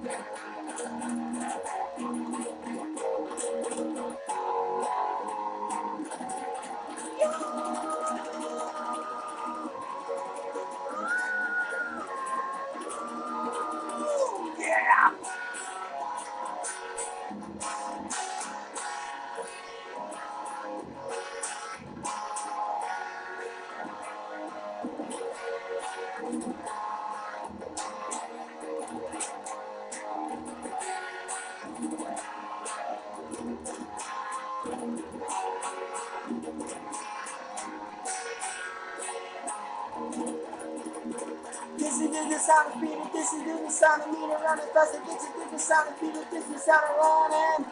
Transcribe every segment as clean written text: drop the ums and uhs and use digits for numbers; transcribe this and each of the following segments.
Yeah! This is the sound of beat, this is the sound of meter running faster, this is the sound of beat, this is the sound of running.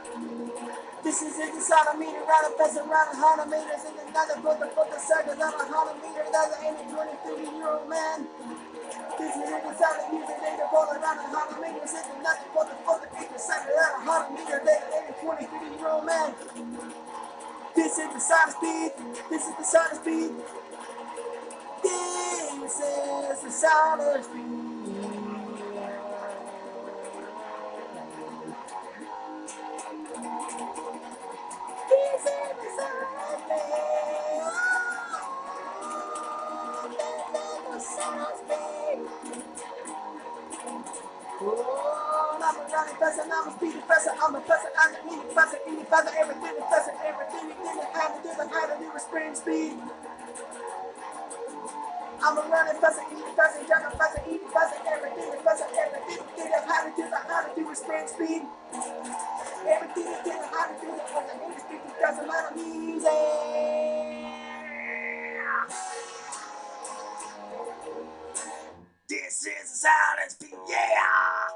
This is the sound of meter running faster, around 100 meters in another for the circles on 100 meters, that's an 23-year-old man. This is the sound of music, they fall around 100 meters in another for the circle on 100 meters, that's an 23-year-old man. This is the sound of speed, this is the sound of speed. This is the sound of speed. This is the sound of speed. This is the sound of speed. Oh, I'm a running faster, I'm a speeding faster, I'm a faster, I'm a eating faster, everything is faster, everything I do is sprint speed. I'm a running faster, eating faster, jumping faster, eating faster, everything is faster, everything how to do is sprint speed. Everything is how to do it for the industry because a lot of music. This is the sound of speed, yeah!